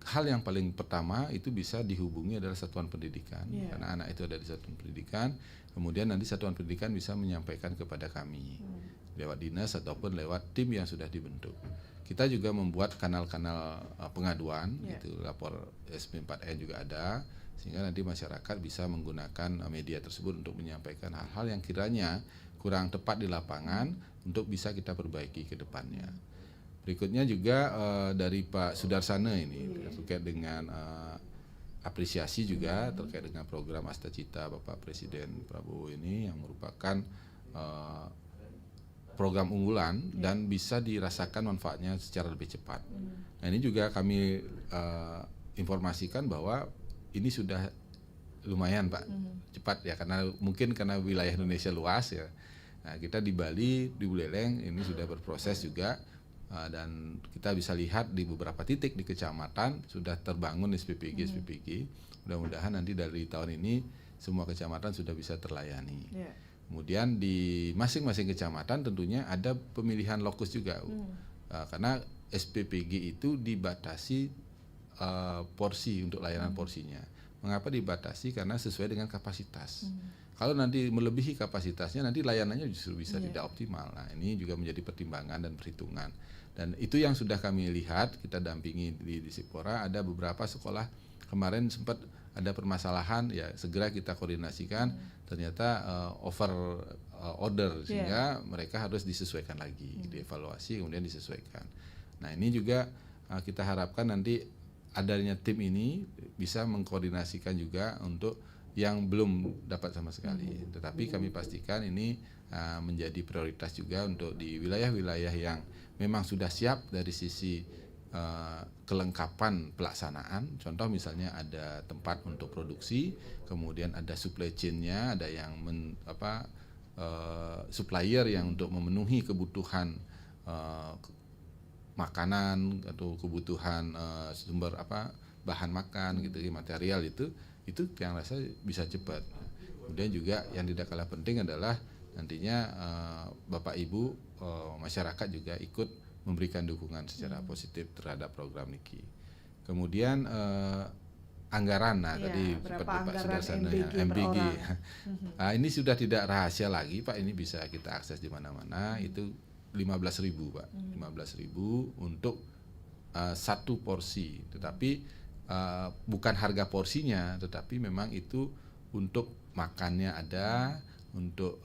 [SPEAKER 5] hal yang paling pertama itu bisa dihubungi adalah satuan pendidikan, karena anak itu ada di satuan pendidikan. Kemudian nanti satuan pendidikan bisa menyampaikan kepada kami lewat dinas ataupun lewat tim yang sudah dibentuk. Kita juga membuat kanal-kanal pengaduan, itu lapor SP4N juga ada, sehingga nanti masyarakat bisa menggunakan media tersebut untuk menyampaikan hal-hal yang kiranya kurang tepat di lapangan untuk bisa kita perbaiki ke depannya. Berikutnya juga dari Pak Sudarsana ini terkait dengan apresiasi juga terkait dengan program Asta Cita Bapak Presiden Prabowo ini yang merupakan program unggulan dan bisa dirasakan manfaatnya secara lebih cepat. Nah, ini juga kami informasikan bahwa ini sudah lumayan Pak cepat ya, karena mungkin karena wilayah Indonesia luas ya. Nah, kita di Bali, di Buleleng ini sudah berproses juga. Dan kita bisa lihat di beberapa titik di kecamatan sudah terbangun SPPG. Mudah-mudahan nanti dari tahun ini semua kecamatan sudah bisa terlayani. Kemudian di masing-masing kecamatan tentunya ada pemilihan lokus juga, karena SPPG itu dibatasi porsi untuk layanan porsinya. Mengapa dibatasi? Karena sesuai dengan kapasitas. Kalau nanti melebihi kapasitasnya, nanti layanannya justru bisa tidak optimal. Nah, ini juga menjadi pertimbangan dan perhitungan. Dan itu yang sudah kami lihat, kita dampingi di Sipora, ada beberapa sekolah kemarin sempat ada permasalahan, ya segera kita koordinasikan, ternyata over order, sehingga mereka harus disesuaikan lagi, dievaluasi kemudian disesuaikan. Nah, ini juga kita harapkan nanti adanya tim ini bisa mengkoordinasikan juga untuk yang belum dapat sama sekali. Tetapi kami pastikan ini menjadi prioritas juga untuk di wilayah-wilayah yang memang sudah siap dari sisi kelengkapan pelaksanaan. Contoh misalnya ada tempat untuk produksi, kemudian ada supply chain-nya, ada yang supplier yang untuk memenuhi kebutuhan makanan atau kebutuhan sumber bahan makan gitu, material itu yang rasa bisa cepat. Kemudian juga yang tidak kalah penting adalah nantinya Bapak Ibu masyarakat juga ikut memberikan dukungan secara positif terhadap program niki. Kemudian anggaran, tadi seperti Pak Sudarsana MBG. Nah, ini sudah tidak rahasia lagi Pak, ini bisa kita akses di mana-mana. Itu 15.000 Pak, 15.000 untuk satu porsi. Tetapi bukan harga porsinya, tetapi memang itu untuk makannya ada, untuk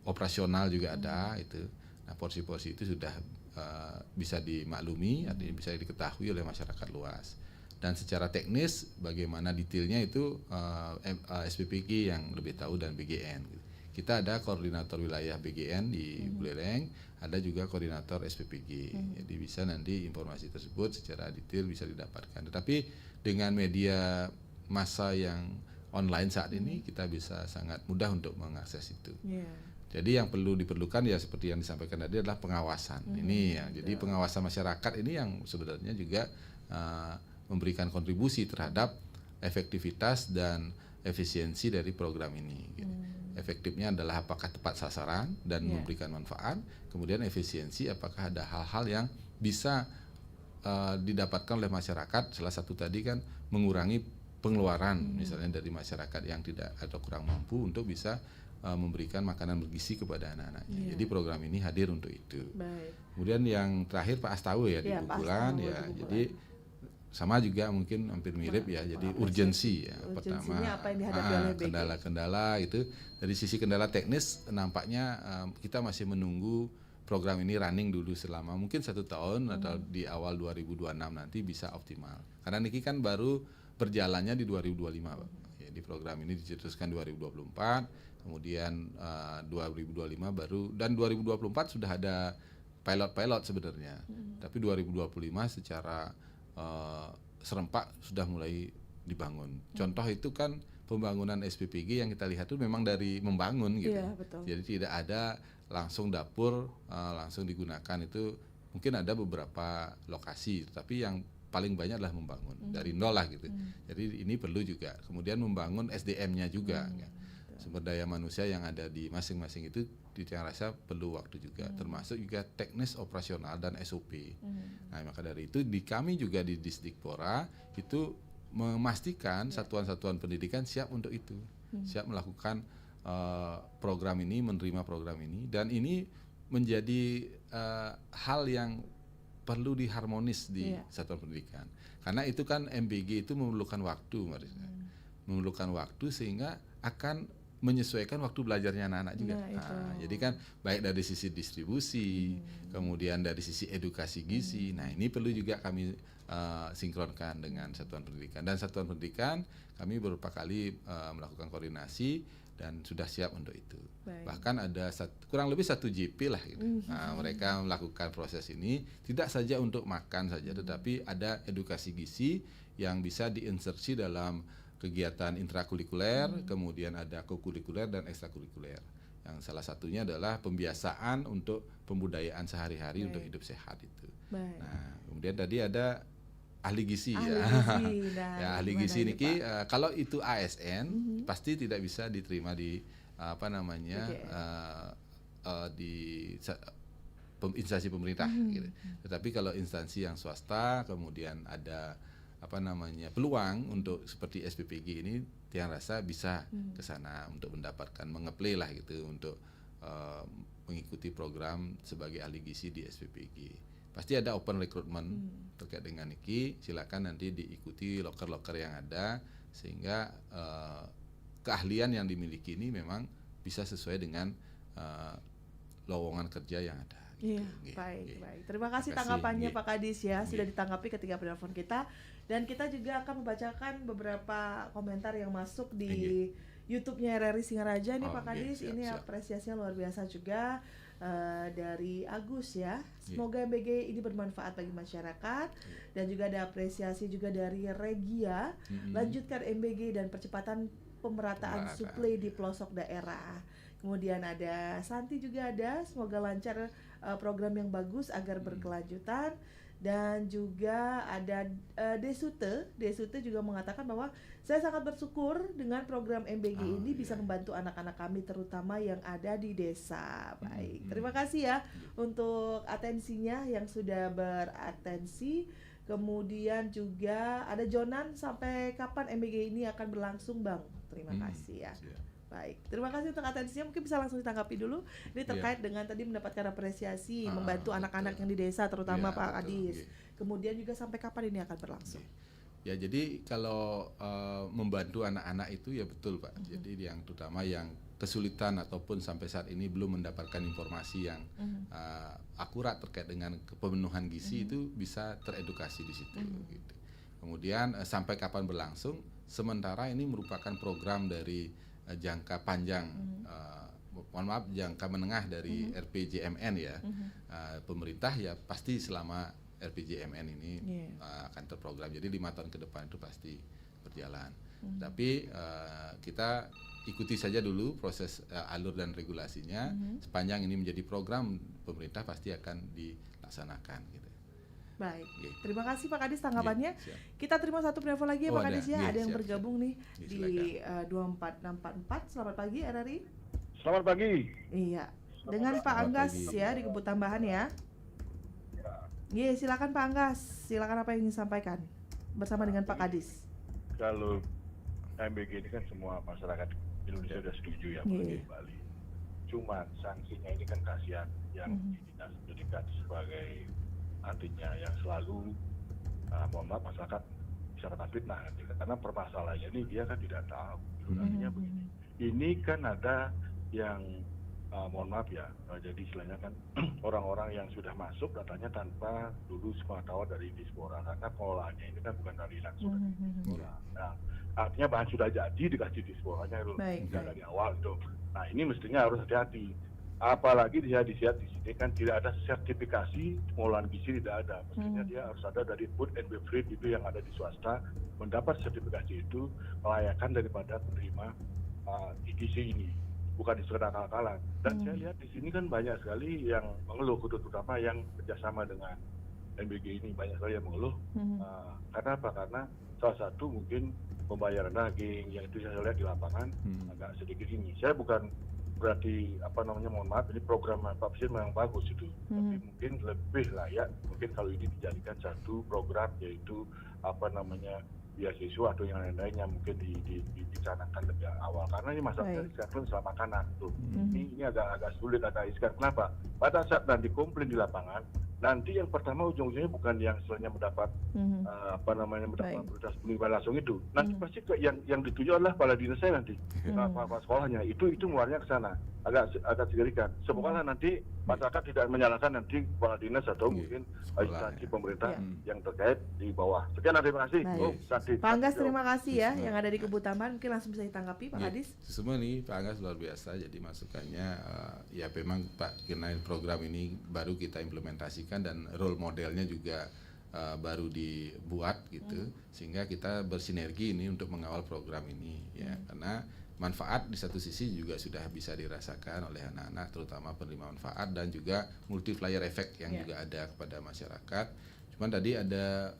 [SPEAKER 5] operasional juga ada itu. Nah, porsi-porsi itu sudah bisa dimaklumi, artinya bisa diketahui oleh masyarakat luas. Dan secara teknis bagaimana detailnya itu SPPG yang lebih tahu dan BGN. Kita ada koordinator wilayah BGN di Buleleng, ada juga koordinator SPPG. Jadi bisa nanti informasi tersebut secara detail bisa didapatkan. Tetapi dengan media massa yang online saat ini kita bisa sangat mudah untuk mengakses itu. Jadi yang diperlukan ya seperti yang disampaikan tadi adalah pengawasan. Ini ya. Jadi pengawasan masyarakat ini yang sebenarnya juga memberikan kontribusi terhadap efektivitas dan efisiensi dari program ini. Gitu. Efektifnya adalah apakah tepat sasaran dan memberikan manfaat, kemudian efisiensi apakah ada hal-hal yang bisa didapatkan oleh masyarakat. Salah satu tadi kan mengurangi pengeluaran misalnya dari masyarakat yang tidak atau kurang mampu untuk bisa memberikan makanan bergizi kepada anak-anaknya. Jadi program ini hadir untuk itu. Kemudian yang terakhir Pak Astawa ya di Pukulan ya. Jadi sama juga mungkin hampir mirip ya. Jadi urgensi ya. Pertama kendala-kendala itu dari sisi kendala teknis nampaknya kita masih menunggu program ini running dulu selama mungkin 1 tahun atau di awal 2026 nanti bisa optimal. Karena niki kan baru berjalannya di 2025 Pak. Ya, Jadi program ini dicetuskan 2024, kemudian 2025 baru, dan 2024 sudah ada pilot sebenarnya. Tapi 2025 secara serempak sudah mulai dibangun. Contoh itu kan pembangunan SPPG yang kita lihat itu memang dari membangun gitu.
[SPEAKER 4] Iya, betul.
[SPEAKER 5] Jadi tidak ada langsung dapur langsung digunakan, itu mungkin ada beberapa lokasi, tapi yang paling banyak adalah membangun dari nol lah gitu. Jadi ini perlu juga. Kemudian membangun SDM-nya juga. Ya. Sumber daya manusia yang ada di masing-masing itu saya rasa perlu waktu juga, termasuk juga teknis operasional dan SOP. Nah, maka dari itu kami juga di Disdikpora itu memastikan satuan-satuan pendidikan siap untuk itu, siap melakukan program ini, menerima program ini, dan ini menjadi hal yang perlu diharmonis di satuan pendidikan, karena itu kan MBG itu memerlukan waktu, Marisa. Memerlukan waktu sehingga akan menyesuaikan waktu belajarnya anak-anak juga. Jadi kan baik dari sisi distribusi, kemudian dari sisi edukasi gizi. Nah, ini perlu juga kami sinkronkan dengan satuan pendidikan. Dan satuan pendidikan kami beberapa kali melakukan koordinasi dan sudah siap untuk itu. Bahkan ada kurang lebih 1 JP lah gitu. Nah, mereka melakukan proses ini tidak saja untuk makan saja, tetapi ada edukasi gizi yang bisa diinsersi dalam kegiatan intrakurikuler, kemudian ada kokurikuler dan ekstrakurikuler. Yang salah satunya adalah pembiasaan untuk pembudayaan sehari-hari untuk hidup sehat itu. Nah, kemudian tadi ada ahli gizi ya.
[SPEAKER 4] Nah,
[SPEAKER 5] ya, ahli gizi niki kalau itu ASN pasti tidak bisa diterima di di instansi pemerintah gitu. Tetapi kalau instansi yang swasta, kemudian ada peluang untuk seperti SPPG ini, yang rasa bisa ke sana untuk mendapatkan mengeplay lah gitu, untuk mengikuti program sebagai ahli gizi di SPPG. Pasti ada open recruitment terkait dengan ini, silakan nanti diikuti loker-loker yang ada, sehingga keahlian yang dimiliki ini memang bisa sesuai dengan lowongan kerja yang ada.
[SPEAKER 4] Iya, baik. Terima kasih tanggapannya Pak Kadis ya, sudah ditanggapi ketika penelpon kita, dan kita juga akan membacakan beberapa komentar yang masuk di YouTube-nya RRI Singaraja nih Pak Kadis. Ini apresiasinya luar biasa juga dari Agus ya. Semoga MBG ini bermanfaat bagi masyarakat, dan juga ada apresiasi juga dari Regia. Lanjutkan MBG dan percepatan pemerataan suplai di pelosok daerah. Kemudian ada Santi juga ada, semoga lancar program yang bagus agar berkelanjutan. Dan juga ada Desute juga mengatakan bahwa saya sangat bersyukur dengan program MBG ini bisa membantu anak-anak kami terutama yang ada di desa. Baik, terima kasih ya untuk atensinya yang sudah beratensi. Kemudian juga ada Jonan, sampai kapan MBG ini akan berlangsung Bang? Terima kasih ya. Baik, terima kasih untuk atensinya. Mungkin bisa langsung ditanggapi dulu. Ini terkait dengan tadi mendapatkan apresiasi, membantu anak-anak yang di desa terutama Pak Kadis. Kemudian juga sampai kapan ini akan berlangsung?
[SPEAKER 5] Ya, jadi kalau membantu anak-anak itu ya betul Pak. Jadi yang terutama yang kesulitan ataupun sampai saat ini belum mendapatkan informasi yang akurat terkait dengan pemenuhan gizi itu bisa teredukasi di situ. Gitu. Kemudian sampai kapan berlangsung? Sementara ini merupakan program dari jangka panjang, jangka menengah dari RPJMN ya. Pemerintah ya pasti selama RPJMN ini akan terprogram. Jadi 5 tahun ke depan itu pasti berjalan. Tapi kita ikuti saja dulu proses alur dan regulasinya. Sepanjang ini menjadi program pemerintah pasti akan dilaksanakan gitu.
[SPEAKER 4] Baik, terima kasih Pak Kadis tanggapannya. Kita terima satu penelpon lagi ya Pak Kadis ya. Ada yang bergabung nih di 24644. Selamat pagi RRI.
[SPEAKER 6] Selamat pagi.
[SPEAKER 4] Iya, dengan Pak Anggas ya di Kebut Tambahan ya. Iya, silakan Pak Anggas. Silakan apa yang ingin disampaikan bersama dengan Pak Kadis.
[SPEAKER 9] Kalau MBG ini kan semua masyarakat Indonesia sudah setuju ya di Bali. Cuman sanksinya ini kan kasihan yang dinas pendidikan sebagai artinya yang selalu mohon maaf masyarakat bisa kena fitnah karena permasalahannya ini dia kan tidak tahu. Artinya begini, ini kan ada yang mohon maaf ya, jadi istilahnya kan orang-orang yang sudah masuk datanya tanpa dulu sepengetahuan dari Dispora, karena pengelolaannya ini kan bukan dari langsung dari Dispora. Nah, artinya bahan sudah jadi dikasih Disporanya itu dari awal itu. Nah, ini mestinya harus hati-hati. Apalagi di sini kan tidak ada sertifikasi pengolahan gizi, tidak ada. Mestinya dia harus ada dari Food and Beverage itu yang ada di swasta, mendapat sertifikasi itu kelayakan daripada penerima gizi ini, bukan sekedar akal-akalan. Dan saya lihat di sini kan banyak sekali yang mengeluh, terutama yang kerjasama dengan MBG ini banyak sekali yang mengeluh. Karena apa? Karena salah satu mungkin pembayaran daging yang itu saya lihat di lapangan agak sedikit ini. Saya bukan berarti mohon maaf, ini program Pak Presiden memang bagus itu, tapi mungkin lebih layak mungkin kalau ini dijadikan satu program, yaitu beasiswa atau yang lain-lainnya mungkin dicanangkan lebih awal, karena ini masalah dari sekarang selama makanan tuh. Ini agak sulit, agak riskan. Kenapa? Pada saat nanti komplain di lapangan, nanti yang pertama ujung-ujungnya bukan yang sebenarnya mendapat mendapat prioritas penerimaan langsung itu. Nanti pasti yang dituju adalah kepala dinas saya nanti, kepala sekolahnya itu mengarahnya ke sana. Agak signifikan. Semoga nanti masyarakat tidak menyalahkan nanti kepala dinas atau mungkin instansi pemerintah yang terkait di bawah. Sekian, terima kasih.
[SPEAKER 4] Pak Anggas, terima kasih ya yang ada di Kebutaman. Mungkin langsung bisa ditanggapi Pak Kadis.
[SPEAKER 5] Semua nih Pak Anggas luar biasa. Jadi masukannya ya memang Pak, karena program ini baru kita implementasikan dan role modelnya juga baru dibuat gitu, sehingga kita bersinergi ini untuk mengawal program ini ya, karena manfaat di satu sisi juga sudah bisa dirasakan oleh anak-anak, terutama penerima manfaat, dan juga multiplier effect yang juga ada kepada masyarakat. Cuman tadi ada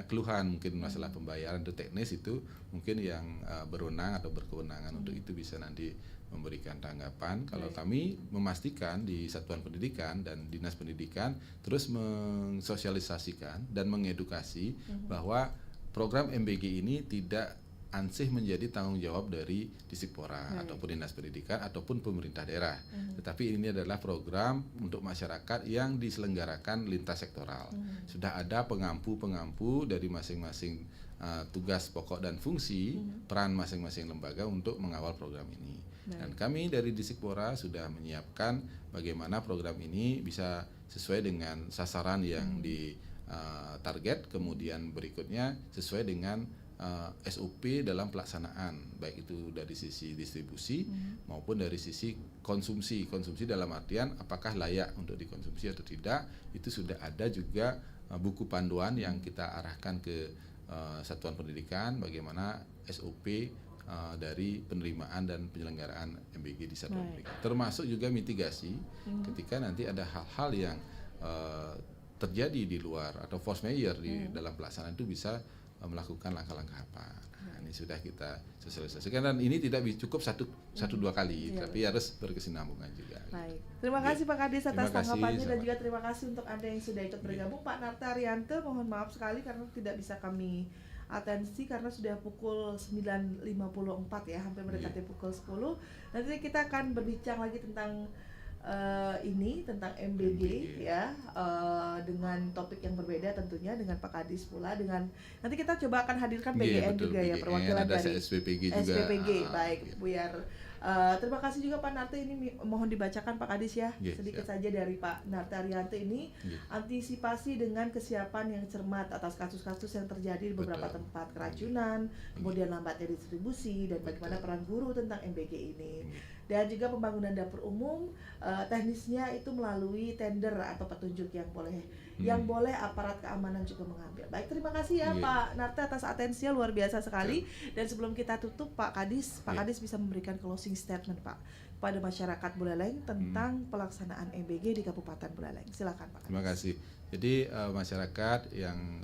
[SPEAKER 5] keluhan mungkin masalah pembayaran itu teknis, itu mungkin yang berwenang atau berkewenangan untuk itu bisa nanti memberikan tanggapan. Kalau kami memastikan di Satuan Pendidikan dan Dinas Pendidikan terus mensosialisasikan dan mengedukasi bahwa program MBG ini tidak ansih menjadi tanggung jawab dari Dispora ataupun Dinas Pendidikan ataupun pemerintah daerah. Tetapi ini adalah program untuk masyarakat yang diselenggarakan lintas sektoral. Sudah ada pengampu-pengampu dari masing-masing tugas pokok dan fungsi, peran masing-masing lembaga untuk mengawal program ini. Dan kami dari Dispora sudah menyiapkan bagaimana program ini bisa sesuai dengan sasaran yang ditarget, kemudian berikutnya sesuai dengan SOP dalam pelaksanaan, baik itu dari sisi distribusi maupun dari sisi konsumsi dalam artian apakah layak untuk dikonsumsi atau tidak. Itu sudah ada juga buku panduan yang kita arahkan ke Satuan Pendidikan bagaimana SOP dari penerimaan dan penyelenggaraan MBG di Satuan Pendidikan, termasuk juga mitigasi ketika nanti ada hal-hal yang terjadi di luar atau force majeure di dalam pelaksanaan, itu bisa melakukan langkah-langkah apa. Nah, ini sudah kita sosialisasikan, dan ini tidak cukup satu dua kali, tapi harus berkesinambungan juga.
[SPEAKER 4] Baik. Terima kasih Pak Kadis atas tanggapannya, dan juga terima kasih untuk Anda yang sudah ikut bergabung. Pak Narta Arianto, mohon maaf sekali karena tidak bisa kami atensi karena sudah pukul 9.54 ya, hampir mendekati pukul 10. Nanti kita akan berbincang lagi tentang tentang MBG ya, dengan topik yang berbeda tentunya dengan Pak Kadis pula, dengan nanti kita coba akan hadirkan BGN juga ya, perwakilan dari
[SPEAKER 5] SPPG juga.
[SPEAKER 4] SPPG, baik biar terima kasih juga Pak Narta, ini mohon dibacakan Pak Kadis ya, sedikit saja dari Pak Narta Arianto ini. Antisipasi dengan kesiapan yang cermat atas kasus-kasus yang terjadi di beberapa tempat keracunan, kemudian lambatnya distribusi, dan bagaimana peran guru tentang MBG ini. Dan juga pembangunan dapur umum, teknisnya itu melalui tender atau petunjuk yang boleh aparat keamanan juga mengambil. Baik, terima kasih ya Pak Narta atas atensinya, luar biasa sekali. Dan sebelum kita tutup Pak Kadis bisa memberikan closing statement Pak pada masyarakat Buleleng tentang pelaksanaan MBG di Kabupaten Buleleng. Silakan Pak Kadis.
[SPEAKER 5] Terima kasih. Jadi masyarakat yang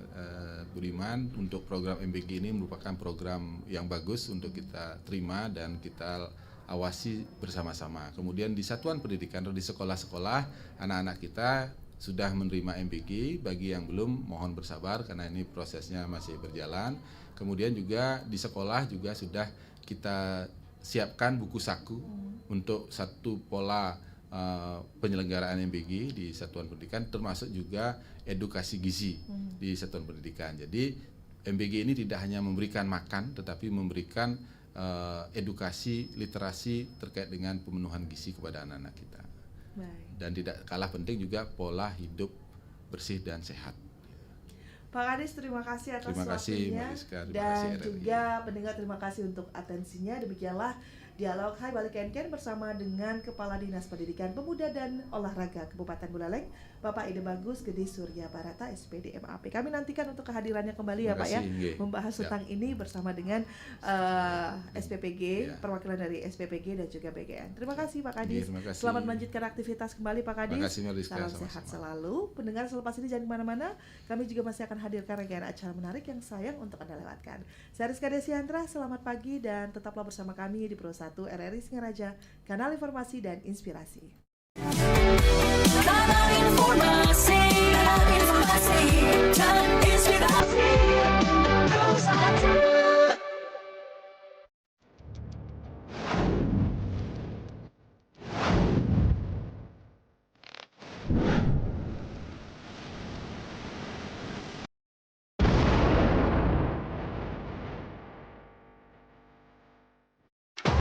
[SPEAKER 5] budiman, untuk program MBG ini merupakan program yang bagus untuk kita terima dan kita awasi bersama-sama. Kemudian di Satuan Pendidikan atau di sekolah-sekolah, anak-anak kita sudah menerima MBG. Bagi yang belum, mohon bersabar karena ini prosesnya masih berjalan. Kemudian juga di sekolah juga sudah kita siapkan buku saku untuk satu pola penyelenggaraan MBG di Satuan Pendidikan, termasuk juga edukasi gizi di Satuan Pendidikan. Jadi MBG ini tidak hanya memberikan makan, tetapi memberikan edukasi literasi terkait dengan pemenuhan gizi kepada anak-anak kita.
[SPEAKER 4] Baik.
[SPEAKER 5] Dan tidak kalah penting juga pola hidup bersih dan sehat.
[SPEAKER 4] Pak Kadis, terima kasih atas
[SPEAKER 5] Terima kasih,
[SPEAKER 4] waktunya.
[SPEAKER 5] Mbak Rizka. Terima
[SPEAKER 4] Dan
[SPEAKER 5] kasih, RRI.
[SPEAKER 4] juga pendengar, terima kasih untuk atensinya. Demikianlah dialog Hai Balik Ken bersama dengan Kepala Dinas Pendidikan Pemuda dan Olahraga Kabupaten Buleleng, Bapak Ide Bagus Gede Surya Barata, SPD MAP. Kami nantikan untuk kehadirannya kembali ya
[SPEAKER 5] Terima
[SPEAKER 4] Pak ya,
[SPEAKER 5] kasih, nggih.
[SPEAKER 4] membahas
[SPEAKER 5] Siap.
[SPEAKER 4] tentang ini bersama dengan SPPG,
[SPEAKER 5] Ya.
[SPEAKER 4] perwakilan dari SPPG dan juga BGN. Terima kasih Pak
[SPEAKER 5] Nggih,
[SPEAKER 4] Kadis.
[SPEAKER 5] terima kasih.
[SPEAKER 4] Selamat melanjutkan aktivitas kembali Pak Kadis.
[SPEAKER 5] Terima kasih, Mbak Rizka.
[SPEAKER 4] Salam
[SPEAKER 5] Sama-sama.
[SPEAKER 4] sehat selalu. Pendengar selepas ini jangan kemana-mana. Kami juga masih akan hadirkan rangkaian acara menarik yang sayang untuk Anda lewatkan. Saya Rizka Desiantra, selamat pagi dan tetaplah bersama kami di Pro 1 RRI Singaraja, kanal informasi dan inspirasi.